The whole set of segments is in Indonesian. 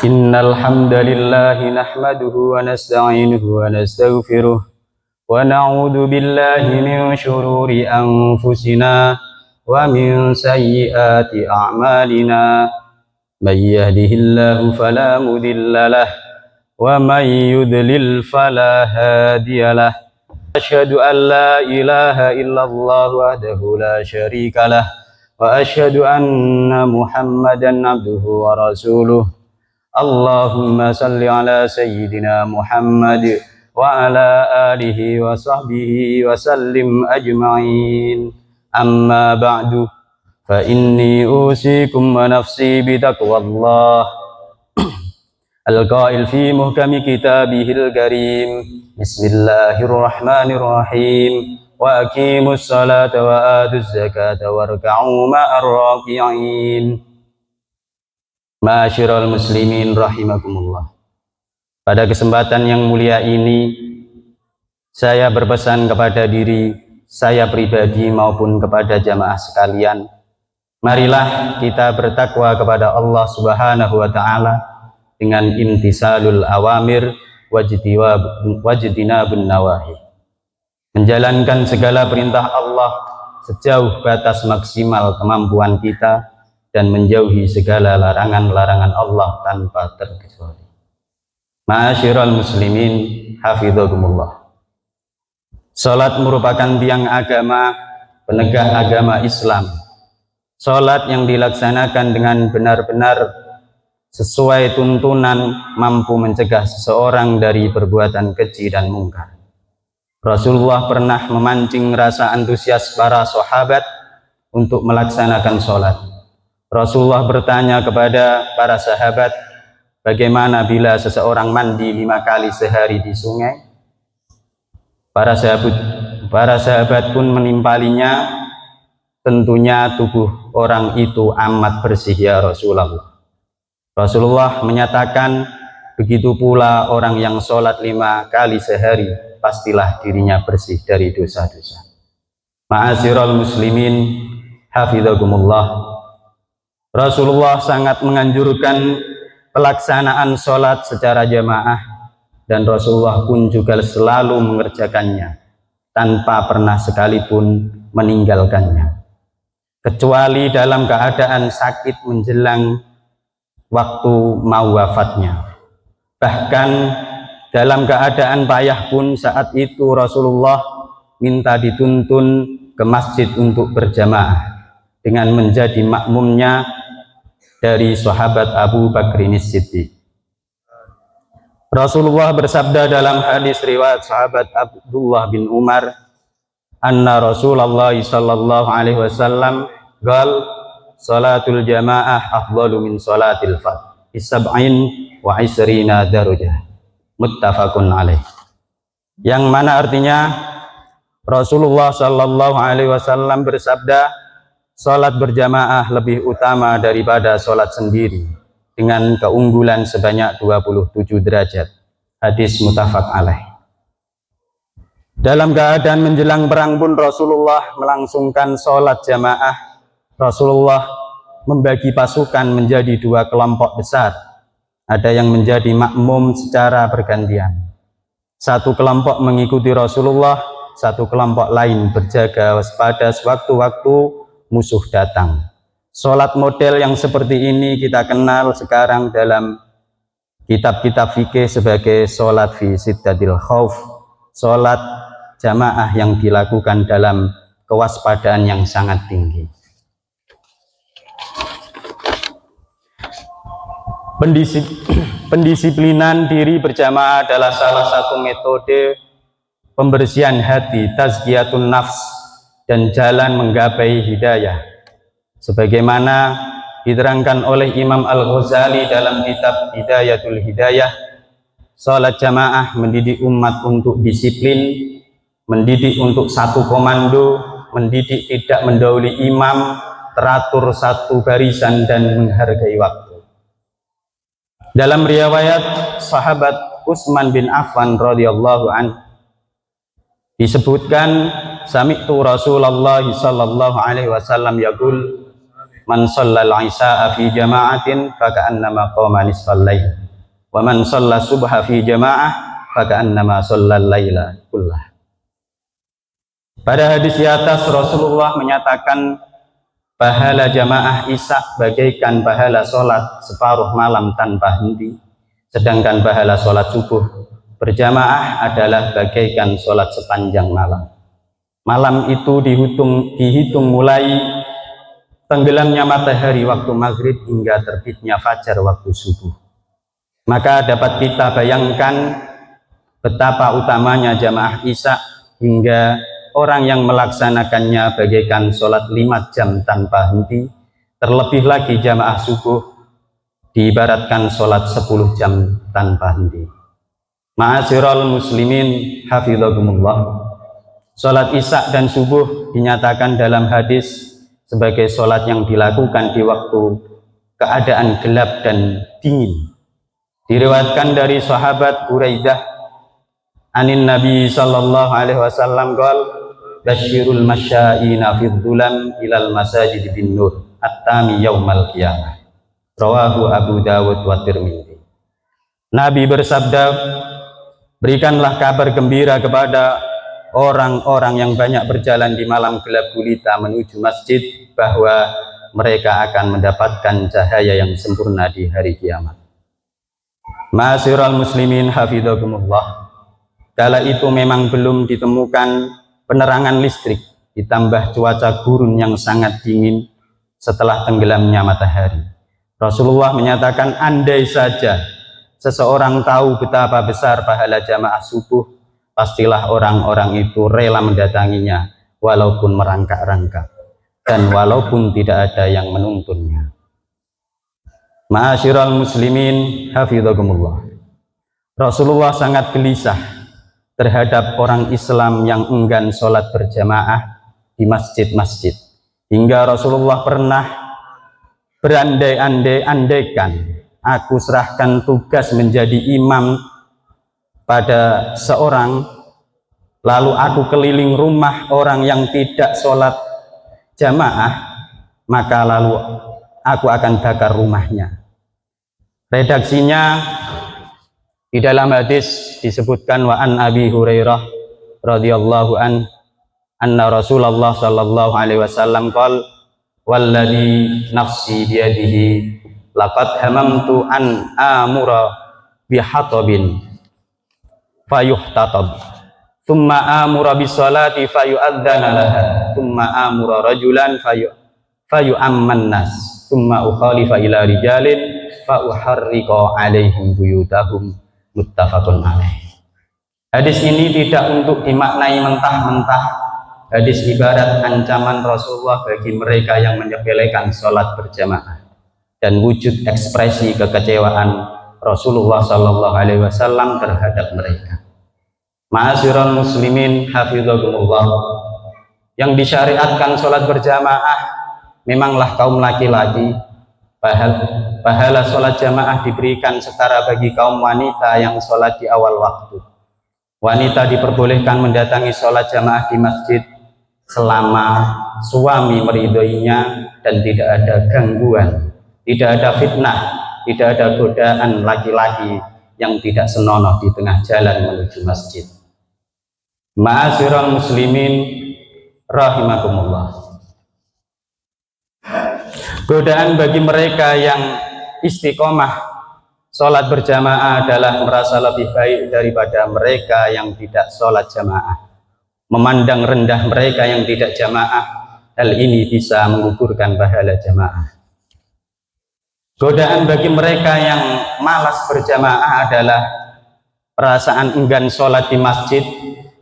Innal hamdalillah nahmaduhu wa nasta'inuhu wa nastaghfiruh wa na'udzu billahi min shururi anfusina wa min sayyiati a'malina. May yahdihillahu fala mudilla lahu wa may yudlil fala hadiyalah. Asyhadu an la ilaha illallah wahdahu la syarika lah wa asyhadu anna Muhammadan abduhu wa rasuluh. Allahumma salli ala sayyidina Muhammad wa ala alihi wa sahbihi wa sallim ajma'in. Amma ba'du, fa inni usikum wa nafsi bitaqwallah. Al-qail fi muhkami kitabihil karim. Bismillahirrahmanirrahim. Wa aqimus salata wa atuz zakata warka'u ma'ar raki'in. Ma'asyiral muslimin rahimakumullah. Pada kesempatan yang mulia ini, saya berpesan kepada diri saya pribadi maupun kepada jamaah sekalian, marilah kita bertakwa kepada Allah Subhanahu wa taala dengan imtisalul awamir wajtinabun nawahi. Menjalankan segala perintah Allah sejauh batas maksimal kemampuan kita dan menjauhi segala larangan-larangan Allah tanpa terkecuali. Ma'asyiral muslimin hafidhakumullah. Salat merupakan tiang agama, penegak agama Islam. Salat yang dilaksanakan dengan benar-benar sesuai tuntunan mampu mencegah seseorang dari perbuatan keji dan mungkar. Rasulullah pernah memancing rasa antusias para sahabat untuk melaksanakan salat. Rasulullah bertanya kepada para sahabat, bagaimana bila seseorang mandi 5 kali sehari di sungai? Para sahabat pun menimpalinya, tentunya tubuh orang itu amat bersih ya Rasulullah. Rasulullah menyatakan, begitu pula orang yang sholat 5 kali sehari, pastilah dirinya bersih dari dosa-dosa. Ma'asyiral muslimin hafidhakumullah. Rasulullah sangat menganjurkan pelaksanaan sholat secara jamaah, dan Rasulullah pun juga selalu mengerjakannya tanpa pernah sekalipun meninggalkannya, kecuali dalam keadaan sakit menjelang waktu mau wafatnya. Bahkan dalam keadaan payah pun saat itu Rasulullah minta dituntun ke masjid untuk berjamaah dengan menjadi makmumnya dari sahabat Abu Bakrin Siddiq. Rasulullah bersabda dalam hadis riwayat sahabat Abdullah bin Umar, anna Rasulullah sallallahu alaihi wasallam qala salatul jamaah afdalu min salatil fard bisab'in wa isrina darajah, muttafaqun alaih. Yang mana artinya Rasulullah sallallahu alaihi wasallam bersabda, salat berjamaah lebih utama daripada salat sendiri dengan keunggulan sebanyak 27 derajat. Hadis muttafaq alaih. Dalam keadaan menjelang perang pun Rasulullah melangsungkan salat jamaah. Rasulullah membagi pasukan menjadi 2 kelompok besar. Ada yang menjadi makmum secara bergantian. Satu kelompok mengikuti Rasulullah, satu kelompok lain berjaga waspada sewaktu-waktu musuh datang. Salat model yang seperti ini kita kenal sekarang dalam kitab-kitab fikih sebagai salat fi siddatil khauf, salat jamaah yang dilakukan dalam kewaspadaan yang sangat tinggi. Pendisiplinan diri berjamaah adalah salah satu metode pembersihan hati, tazkiyatun nafs, dan jalan menggapai hidayah. Sebagaimana diterangkan oleh Imam Al-Ghazali dalam kitab Hidayatul Hidayah, salat jamaah mendidik umat untuk disiplin, mendidik untuk satu komando, mendidik tidak mendahului imam, teratur satu barisan, dan menghargai waktu. Dalam riwayat sahabat Utsman bin Affan radhiyallahu anhu disebutkan, sami'tu Rasulullah sallallahu alaihi wasallam yaqul, man shallal isya'a fi jama'atin faka'annama qama nisfal lail wa man shalla subha fi jama'ah faka'annama shallal laila kullah. Pada hadis di atas Rasulullah menyatakan pahala jamaah isya bagaikan pahala sholat separuh malam tanpa henti, sedangkan pahala sholat subuh berjamaah adalah bagaikan sholat sepanjang malam. Malam itu dihitung mulai tenggelamnya matahari waktu maghrib hingga terbitnya fajar waktu subuh. Maka dapat kita bayangkan betapa utamanya jamaah isya hingga orang yang melaksanakannya bagaikan sholat 5 jam tanpa henti. Terlebih lagi jamaah subuh diibaratkan sholat 10 jam tanpa henti. Ma'asyiral muslimin hafidhakumullah, sholat isya dan subuh dinyatakan dalam hadis sebagai sholat yang dilakukan di waktu keadaan gelap dan dingin. Diriwayatkan dari sahabat Buraidah anin Nabi sallallahu alaihi wasallam qala basyirul masya'ina fid dhulam ilal masajid bin nur at-tami yaumal qiyamah. Rawahu Abu Dawud wa Tirmidzi. Nabi bersabda, berikanlah kabar gembira kepada orang-orang yang banyak berjalan di malam gelap gulita menuju masjid bahwa mereka akan mendapatkan cahaya yang sempurna di hari kiamat. Ma'asyiral muslimin hafidhakumullah, kala itu memang belum ditemukan penerangan listrik, ditambah cuaca gurun yang sangat dingin setelah tenggelamnya matahari. Rasulullah menyatakan, andai saja seseorang tahu betapa besar pahala jamaah subuh, pastilah orang-orang itu rela mendatanginya walaupun merangkak-rangkak dan walaupun tidak ada yang menuntunnya. Ma'asyiral muslimin hafidhakumullah, Rasulullah sangat gelisah terhadap orang Islam yang enggan sholat berjamaah di masjid-masjid, hingga Rasulullah pernah berandai-andaikan, aku serahkan tugas menjadi imam pada seorang, lalu aku keliling rumah orang yang tidak sholat jamaah, maka lalu aku akan bakar rumahnya. Redaksinya di dalam hadis disebutkan, wa an Abi Hurairah radhiyallahu anna Rasulullah sallallahu alaihi wasallam qala walladzi nafsi biyadihi laqad hamamtu an amura bihatabin fayuhtatab thumma amura bisolati fayu'adzana laha thumma amura rajulan fayu'amman nas thumma ukhalifa ila rijalin fa'uharriqa alaihim buyutahum, muttafaqun alaih. Hadis ini tidak untuk dimaknai mentah-mentah. Hadis ibarat ancaman Rasulullah bagi mereka yang menyepelekan sholat berjamaah dan wujud ekspresi kekecewaan Rasulullah sallallahu alaihi wasallam terhadap mereka. Ma'asyiral muslimin hafidhakumullah, yang disyariatkan sholat berjamaah memanglah kaum laki-laki. Pahala sholat jamaah diberikan setara bagi kaum wanita yang sholat di awal waktu. Wanita diperbolehkan mendatangi sholat jamaah di masjid selama suami meridhoinya dan tidak ada gangguan, tidak ada fitnah, tidak ada godaan laki-laki yang tidak senonoh di tengah jalan menuju masjid. Ma'asyiral muslimin rahimakumullah, godaan bagi mereka yang istiqomah sholat berjamaah adalah merasa lebih baik daripada mereka yang tidak sholat jamaah, memandang rendah mereka yang tidak jamaah. Hal ini bisa menggugurkan pahala jamaah. Godaan bagi mereka yang malas berjamaah adalah perasaan enggan sholat di masjid,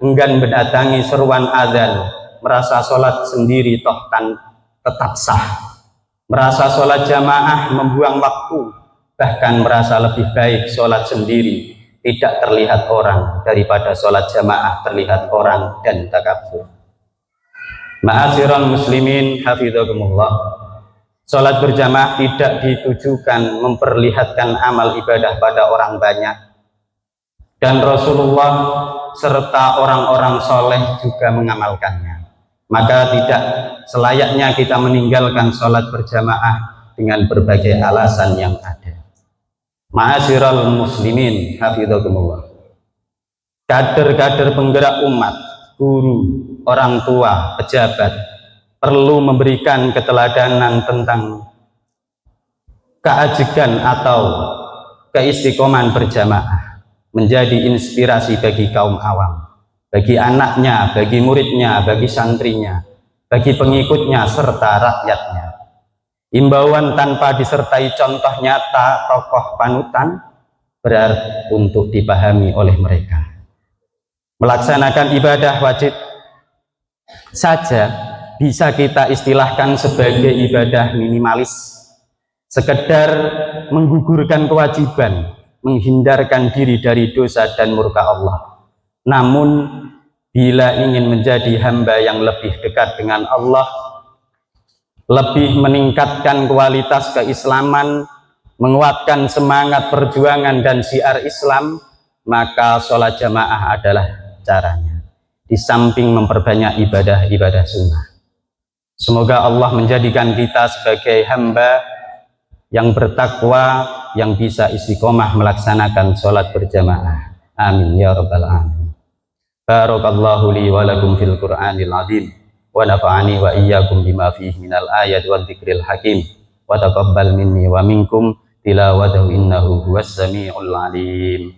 enggan mendatangi seruan adzan, merasa sholat sendiri toh kan tetap sah, merasa sholat jamaah membuang waktu, bahkan merasa lebih baik sholat sendiri tidak terlihat orang daripada sholat jamaah terlihat orang dan takabur. Ma'asyiral muslimin hafidhakumullah, sholat berjamaah tidak ditujukan memperlihatkan amal ibadah pada orang banyak, dan Rasulullah serta orang-orang soleh juga mengamalkannya. maka tidak selayaknya kita meninggalkan sholat berjamaah dengan berbagai alasan yang ada. Ma'asyiral muslimin hafidhakumullah, kader-kader penggerak umat, guru, orang tua, pejabat perlu memberikan keteladanan tentang keajikan atau keistiqomahan berjamaah, menjadi inspirasi bagi kaum awam, bagi anaknya, bagi muridnya, bagi santrinya, bagi pengikutnya, serta rakyatnya. Imbauan tanpa disertai contoh nyata tokoh panutan berarti untuk dipahami oleh mereka. Melaksanakan ibadah wajib saja bisa kita istilahkan sebagai ibadah minimalis, sekedar menggugurkan kewajiban, menghindarkan diri dari dosa dan murka Allah. Namun bila ingin menjadi hamba yang lebih dekat dengan Allah, lebih meningkatkan kualitas keislaman, menguatkan semangat perjuangan dan syiar Islam, maka sholat jamaah adalah caranya, di samping memperbanyak ibadah-ibadah sunnah. Semoga Allah menjadikan kita sebagai hamba yang bertakwa, yang bisa istiqomah melaksanakan sholat berjamaah. Amin ya rabbal alamin. Barakallahu li wa lakum fil Qur'anil azim, wa nafa'ani wa iyyakum bima fihi minal ayat wa dzikril hakim, wa taqabbal minni wa minkum tilawatahu innahu huwas samiul alim.